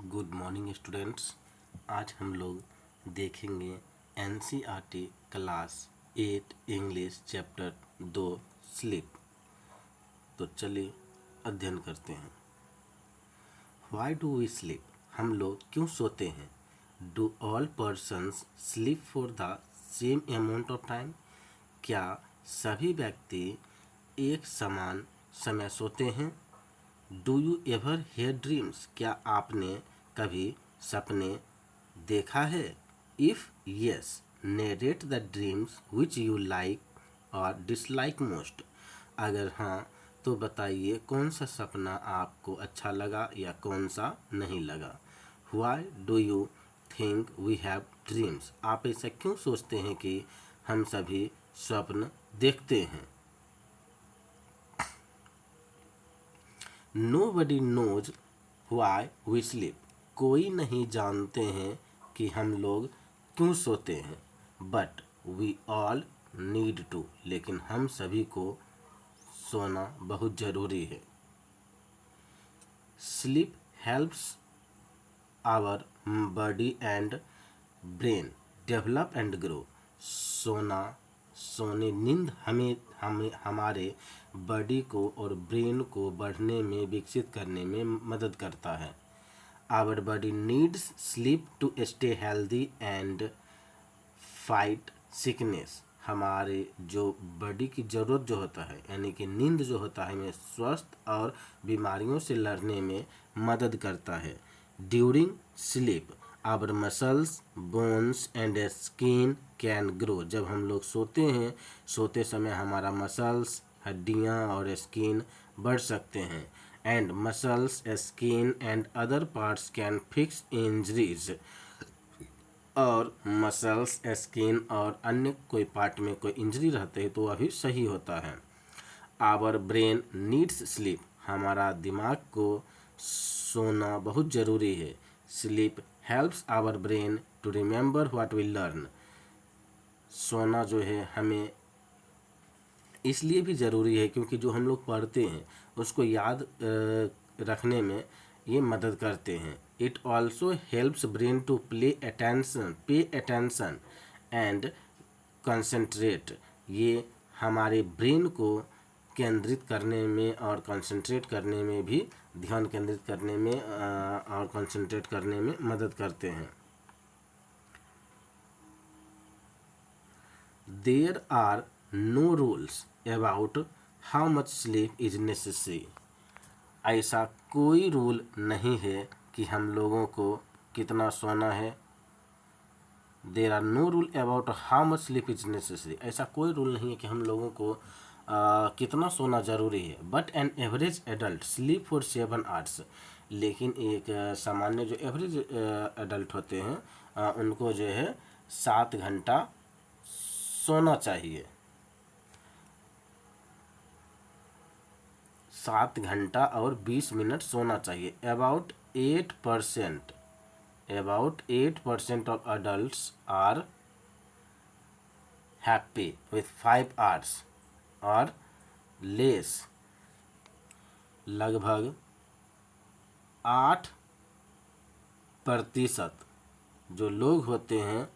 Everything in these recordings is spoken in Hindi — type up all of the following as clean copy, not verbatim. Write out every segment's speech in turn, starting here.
Good morning students. आज हम लोग देखेंगे NCERT class 8 English chapter 2 sleep. तो चलिए अध्ययन करते हैं। Why do we sleep? हम लोग क्यों सोते हैं? Do all persons sleep for the same amount of time? क्या सभी व्यक्ति एक समान समय सोते हैं? Do you ever hear dreams? क्या आपने कभी सपने देखा है? If yes, narrate the dreams which you like और डिसलाइक मोस्ट। अगर हाँ तो बताइए कौन सा सपना आपको अच्छा लगा या कौन सा नहीं लगा। Why do you think we have dreams? आप ऐसा क्यों सोचते हैं कि हम सभी स्वप्न देखते हैं? Nobody knows why we sleep. कोई नहीं जानते हैं कि हम लोग क्यों सोते हैं। But we all need to. लेकिन हम सभी को सोना बहुत ज़रूरी है। Sleep helps our body and brain develop and grow. सोने नींद हमें हमारे बॉडी को और ब्रेन को बढ़ने में विकसित करने में मदद करता है। Our body needs sleep to stay healthy and fight sickness. हमारे जो बॉडी की ज़रूरत जो होता है यानी कि नींद जो होता है हमें स्वस्थ और बीमारियों से लड़ने में मदद करता है। During sleep hour muscles bones and skin can grow. जब हम लोग सोते हैं, सोते समय हमारा मसल्स, हड्डियाँ और स्किन बढ़ सकते हैं। And muscles, skin and other parts can fix injuries. और मसल्स, स्किन और अन्य कोई पार्ट में कोई इंजरी रहते हैं तो वह भी सही होता है। Our brain needs sleep. हमारा दिमाग को सोना बहुत ज़रूरी है। Sleep helps our brain to remember what we learn. सोना जो है हमें इसलिए भी ज़रूरी है क्योंकि जो हम लोग पढ़ते हैं उसको याद रखने में ये मदद करते हैं। It also helps brain to pay attention and concentrate. ये हमारे ब्रेन को केंद्रित करने में और कंसंट्रेट करने में भी, ध्यान केंद्रित करने में और कंसंट्रेट करने में मदद करते हैं। There are no rules about how much sleep is necessary. ऐसा कोई रूल नहीं है कि हम लोगों को कितना सोना है। There are no rule about how much sleep is necessary. ऐसा कोई रूल नहीं है कि हम लोगों को कितना सोना ज़रूरी है। But an average adult sleep for 7 hours. लेकिन एक सामान्य जो एवरेज एडल्ट होते हैं उनको जो है 7 घंटा सोना चाहिए। 7 घंटा और 20 मिनट सोना चाहिए। About 8% of adults are happy with 5 hours और लेस। लगभग 8% जो लोग होते हैं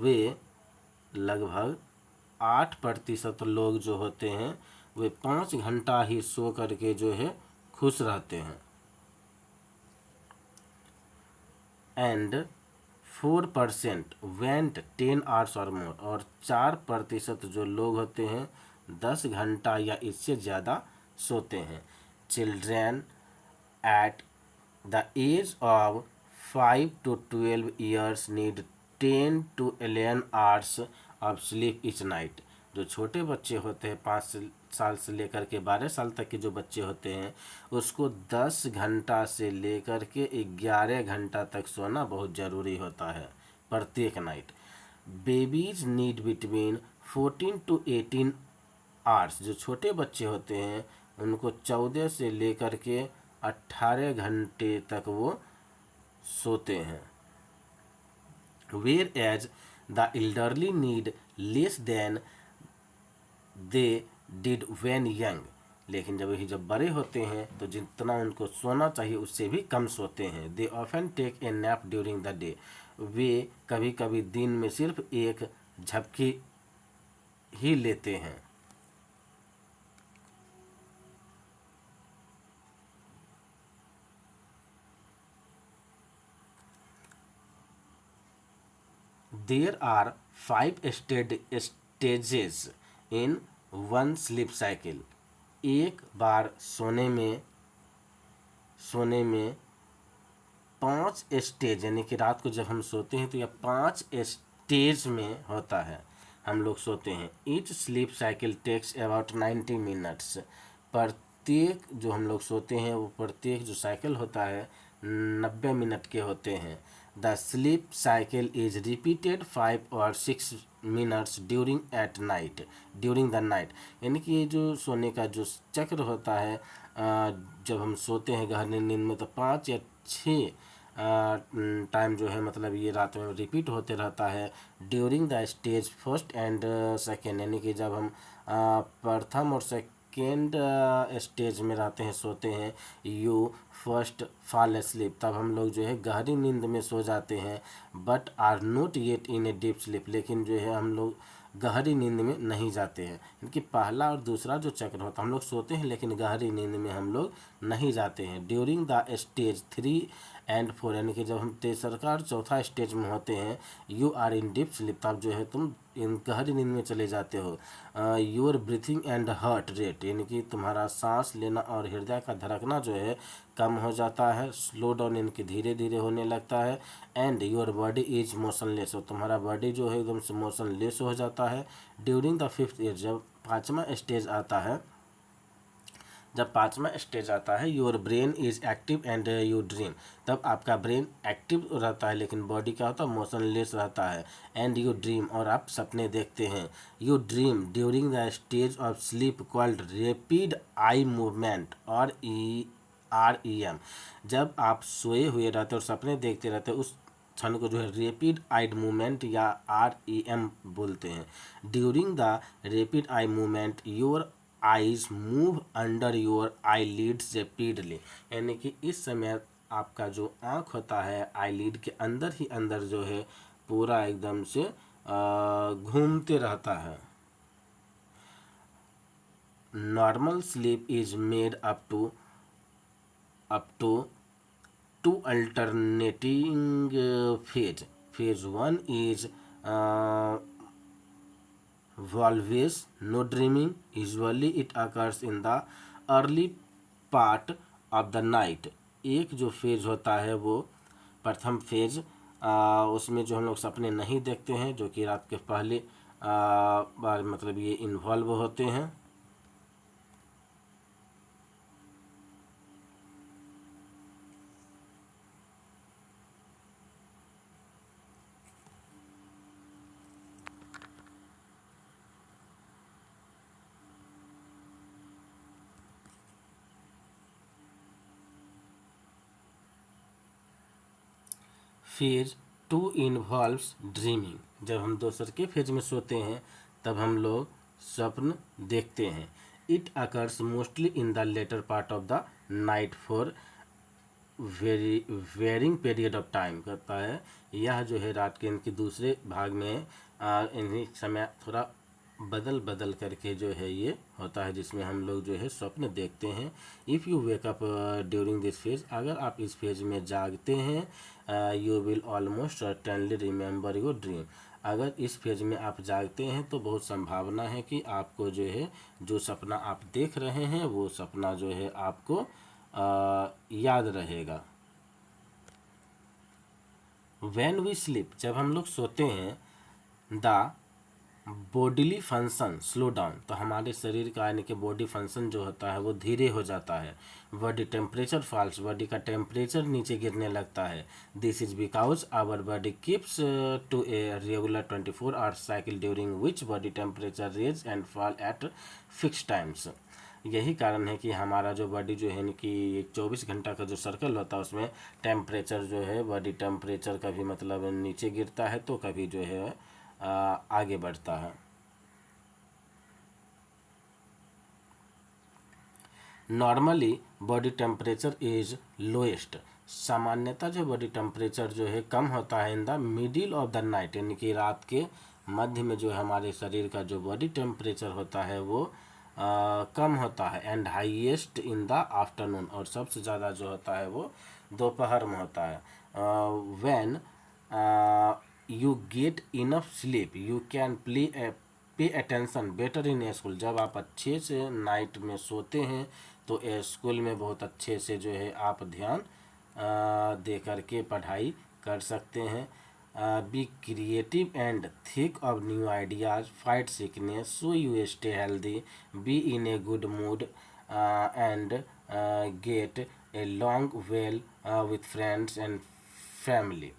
वे लगभग 8% लोग जो होते हैं वे 5 घंटा ही सो करके जो है खुश रहते हैं। एंड 4% वेंट 10 आवर्स और मोर। और 4% जो लोग होते हैं 10 घंटा या इससे ज़्यादा सोते हैं। Children at the age of 5 to 12 years need 10 to 11 hours of sleep each night. जो छोटे बच्चे होते हैं 5 साल से लेकर के 12 साल तक के जो बच्चे होते हैं उसको 10 घंटा से लेकर के 11 घंटा तक सोना बहुत ज़रूरी होता है प्रत्येक night. Babies need between 14 to 18 hours. जो छोटे बच्चे होते हैं उनको 14 से लेकर के 18 घंटे तक वो सोते हैं। Whereas the elderly need less than they did when young. लेकिन जब बड़े होते हैं तो जितना उनको सोना चाहिए उससे भी कम सोते हैं। They often take a nap during the day, वे कभी कभी दिन में सिर्फ एक झपकी ही लेते हैं। There are 5 stages in one sleep cycle. एक बार सोने में 5 स्टेज, यानी कि रात को जब हम सोते हैं तो यह 5 स्टेज में होता है हम लोग सोते हैं। Each sleep cycle takes about 90 minutes. प्रत्येक जो हम लोग सोते हैं वो प्रत्येक जो साइकिल होता है 90 मिनट के होते हैं। The sleep cycle is repeated 5 और 6 मिनट्स ड्यूरिंग द नाइट। यानी कि ये जो सोने का जो चक्र होता है, जब हम सोते हैं गहरी नींद में तो 5 या 6 टाइम जो है मतलब ये रात में रिपीट होते रहता है। During the stage first and second, यानी कि जब हम प्रथम और सेकेंड स्टेज में रहते हैं सोते हैं, यू फर्स्ट फॉल स्लीप, तब हम लोग जो है गहरी नींद में सो जाते हैं। But are not yet in a deep sleep, लेकिन जो है हम लोग गहरी नींद में नहीं जाते हैं। इनकी पहला और दूसरा जो चक्र होता है, हम लोग सोते हैं लेकिन गहरी नींद में हम लोग नहीं जाते हैं। ड्यूरिंग द स्टेज 3 एंड 4, यानी कि जब हम तीसरा और चौथा स्टेज में होते हैं, you are in deep sleep, तब जो है तुम इन गहरी नींद में चले जाते हो। Your breathing and heart rate, यानी कि तुम्हारा सांस लेना और हृदय का धड़कना जो है कम हो जाता है, स्लो डाउन, इनके धीरे धीरे होने लगता है। And your body is motionless, और तुम्हारा बॉडी जो है एकदम से मोशनलेस हो जाता है। ड्यूरिंग द 5th ईयर, जब पाँचवा स्टेज आता है, your brain is active and you dream, तब आपका ब्रेन एक्टिव रहता है लेकिन बॉडी क्या होता है, मोशनलेस रहता है। एंड यू ड्रीम, और आप सपने देखते हैं। You dream during the stage of sleep called rapid eye movement और REM। जब आप सोए हुए रहते और सपने देखते रहते उस क्षण को जो है रैपिड आइड मूवमेंट या REM बोलते हैं। During the rapid eye movement your eyes move under your eyelids rapidly, यानी कि इस समय आपका जो आँख होता है आईलिड के अंदर ही अंदर जो है पूरा एकदम से घूमते रहता है। Normal sleep is made up to two alternating phase. Phase 1 is always no dreaming. Usually it occurs in the early part of the night. एक जो फेज होता है वो प्रथम फेज, उसमें जो हम लोग सपने नहीं देखते हैं, जो कि रात के पहले बार मतलब ये इन्वॉल्व होते हैं। Phase 2 involves dreaming. जब हम दूसरे के फेज में सोते हैं तब हम लोग स्वप्न देखते हैं। It occurs mostly in the later part of the night for varying period of time. कहता है यह जो है रात के इनके दूसरे भाग में इन्हीं समय थोड़ा बदल बदल करके जो है ये होता है, जिसमें हम लोग जो है स्वप्न देखते हैं। If you wake up during this phase, अगर आप इस फेज में जागते हैं, you will almost certainly remember your dream. अगर इस फेज में आप जागते हैं तो बहुत संभावना है कि आपको जो है जो सपना आप देख रहे हैं वो सपना जो है आपको याद रहेगा। व्हेन वी स्लीप, जब हम लोग सोते हैं, the bodily function slow down, तो हमारे शरीर का यानी कि बॉडी फंक्शन जो होता है वो धीरे हो जाता है। बॉडी टेम्परेचर फॉल्स, बॉडी का टेम्परेचर नीचे गिरने लगता है। This is because our body keeps to a regular 24 hours cycle during which body temperature rise and fall at fix times. यही कारण है कि हमारा जो बॉडी जो है कि 24 घंटा का जो सर्कल होता है उसमें टेम्परेचर जो है बॉडी टेम्परेचर कभी मतलब नीचे गिरता है तो कभी जो है आगे बढ़ता है। Normally body temperature is lowest, सामान्यतः जो बॉडी टेम्परेचर जो है कम होता है इन the middle of the night, यानी कि रात के मध्य में जो है हमारे शरीर का जो बॉडी टेम्परेचर होता है वो कम होता है। And highest in the afternoon, और सबसे ज़्यादा जो होता है वो दोपहर में होता है। When you get enough sleep you can pay attention better in school, जब आप अच्छे से नाइट में सोते हैं तो स्कूल में बहुत अच्छे से जो है आप ध्यान दे करके पढ़ाई कर सकते हैं। Be creative and think of new ideas, fight sickness so you stay healthy, B in a good mood and gate a long well with friends and family.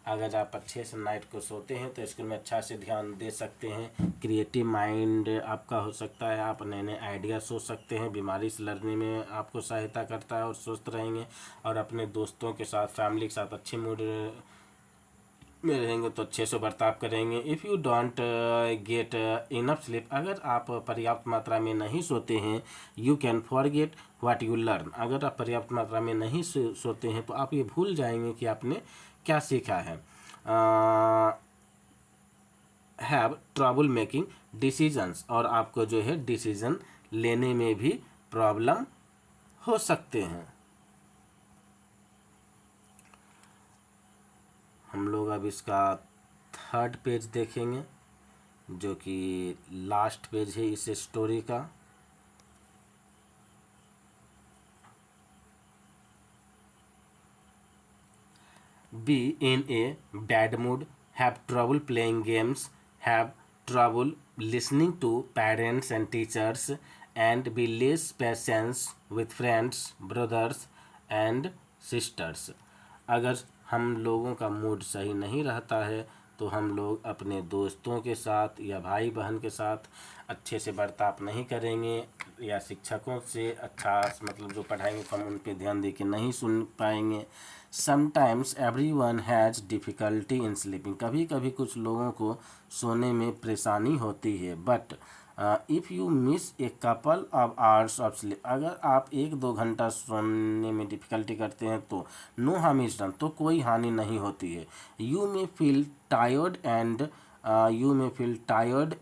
अगर आप अच्छे से नाइट को सोते हैं तो स्कूल में अच्छा से ध्यान दे सकते हैं, क्रिएटिव माइंड आपका हो सकता है, आप नए नए आइडिया सोच सकते हैं, बीमारी से लड़ने में आपको सहायता करता है और स्वस्थ रहेंगे, और अपने दोस्तों के साथ फैमिली के साथ अच्छे मूड में रहेंगे तो अच्छे से बर्ताव करेंगे। If you don't get enough sleep, अगर आप पर्याप्त मात्रा में नहीं सोते हैं, you can forget what you learn, अगर आप पर्याप्त मात्रा में नहीं सोते हैं तो आप ये भूल जाएंगे कि आपने क्या सीखा है। हैव ट्रबल मेकिंग डिसीजंस, और आपको जो है डिसीजन लेने में भी प्रॉब्लम हो सकते हैं। हम लोग अब इसका थर्ड पेज देखेंगे जो कि लास्ट पेज है इस स्टोरी का। Be in a bad mood, have trouble playing games, have trouble listening to parents and teachers, and be less patience with friends brothers and sisters. अगर हम लोगों का मूड सही नहीं रहता है तो हम लोग अपने दोस्तों के साथ या भाई बहन के साथ अच्छे से बर्ताव नहीं करेंगे, या शिक्षकों से अच्छा मतलब जो पढ़ाएंगे तो हम उन पर ध्यान दे के नहीं सुन पाएंगे। Sometimes every one has difficulty in sleeping, कभी कभी कुछ लोगों को सोने में परेशानी होती है। But if you miss a couple of hours of sleep, अगर आप 1-2 घंटा सोने में डिफ़िकल्टी करते हैं तो नो हार्म इज डन, तो कोई हानि नहीं होती है। You may feel tired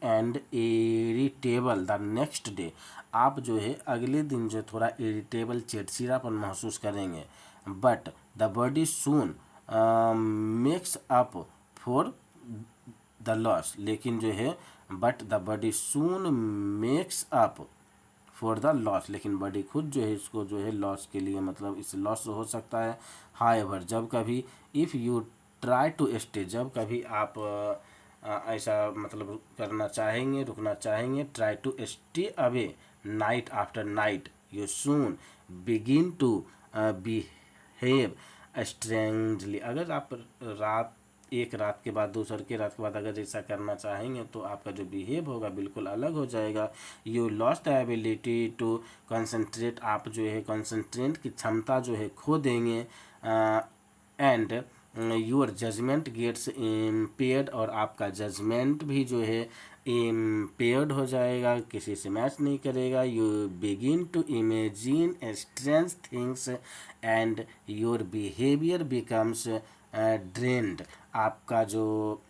and irritable the next day, आप जो है अगले दिन जो थोड़ा इरिटेबल चिड़चिड़ापन महसूस करेंगे। But the body soon makes up for the loss, लेकिन जो है but the body soon makes up for the loss, लेकिन बॉडी खुद जो है इसको जो है लॉस के लिए मतलब इस लॉस हो सकता है। हाउएवर, जब कभी if you try to stay, जब कभी आप ऐसा मतलब करना चाहेंगे, रुकना चाहेंगे, try to stay away night after night, you soon begin to behave strangely, अगर आप एक रात के बाद दूसर के रात के बाद अगर ऐसा करना चाहेंगे तो आपका जो बिहेव होगा बिल्कुल अलग हो जाएगा। You lost the ability to concentrate, आप जो है कंसंट्रेट की क्षमता जो है खो देंगे। And your judgment gets impaired, और आपका जजमेंट भी जो है इम्पेयर्ड हो जाएगा, किसी से मैच नहीं करेगा। You begin to imagine strange things and your behaviour becomes drained, आपका जो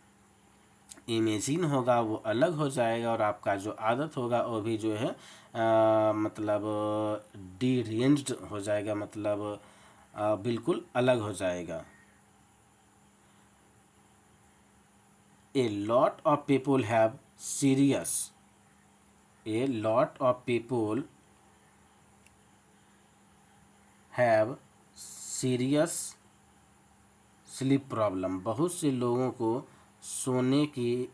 इमेजिन होगा वो अलग हो जाएगा और आपका जो आदत होगा वो भी जो है मतलब डीरेंज्ड हो जाएगा, मतलब बिल्कुल अलग हो जाएगा। A lot of people have a lot of people have serious sleep problem, बहुत से लोगों को सोने की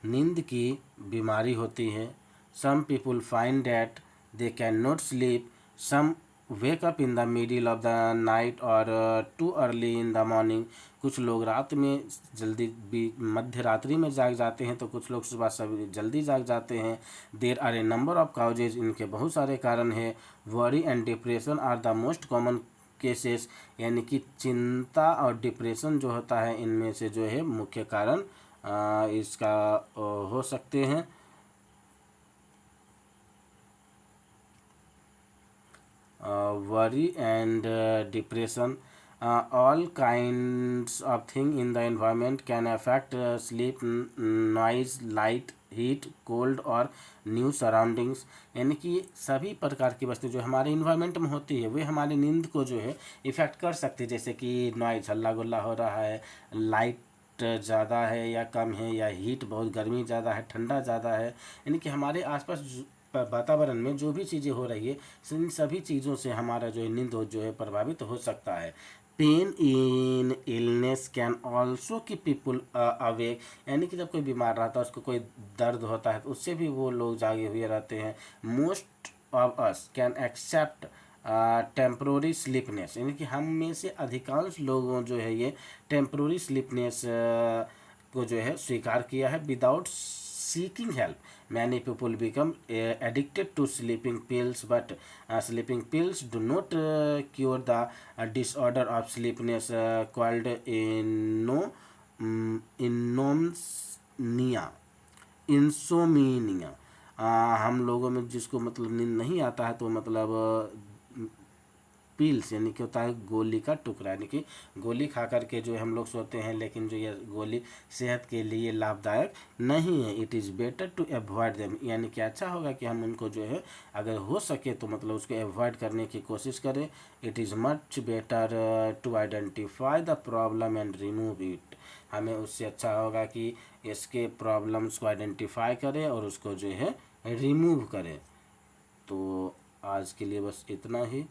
नींद की बीमारी होती है। Some people find that they can not sleep, some wake up in the middle of the night और too early in the morning, कुछ लोग रात में जल्दी भी मध्य रात्रि में जाग जाते हैं तो कुछ लोग सुबह सभी जल्दी जाग जाते हैं। There are a number of causes, इनके बहुत सारे कारण हैं। Worry and depression are the most common cases, यानी कि चिंता और डिप्रेशन जो होता है इनमें से जो है मुख्य कारण इसका हो सकते हैं। worry and depression. All kinds of things in the environment can affect sleep, noise, light, heat, cold और न्यू सराउंडिंग्स। यानी कि सभी प्रकार की वस्तु जो हमारे इन्वायरमेंट में होती है वे हमारी नींद को जो है इफ़ेक्ट कर सकती है। जैसे कि नॉइज, हल्ला गुल्ला हो रहा है, लाइट ज़्यादा है या कम है, या हीट बहुत, गर्मी ज़्यादा है, ठंडा ज़्यादा है। यानी कि हमारे आसपास वातावरण में जो भी चीज़ें हो रही है, इन सभी चीज़ों से हमारा जो है नींद जो है प्रभावित हो सकता है। Pain in illness can also keep people awake. यानी कि जब कोई बीमार रहता है, उसको कोई दर्द होता है, तो उससे भी वो लोग जागे हुए रहते हैं। Most of us can accept temporary sleepiness. यानी कि हम में से अधिकांश लोगों जो है ये टेम्प्रोरी स्लीपनेस को जो है स्वीकार किया है without seeking help. Many people become addicted to sleeping pills, but sleeping pills do not cure the disorder of sleepiness called insomnia. Insomnia. हम लोगों में जिसको मतलब नींद नहीं आता है, तो मतलब पिल्स यानी कि होता है गोली का टुकड़ा, यानी कि गोली खा करके जो हम लोग सोते हैं, लेकिन जो ये गोली सेहत के लिए लाभदायक नहीं है। It is better to avoid them. यानी कि अच्छा होगा कि हम उनको जो है अगर हो सके तो मतलब उसको अवॉइड करने की कोशिश करें। It is much better to identify the problem and remove it. हमें उससे अच्छा होगा कि इसके प्रॉब्लम्स को आइडेंटिफाई करें और उसको जो है रिमूव करें। तो आज के लिए बस इतना ही।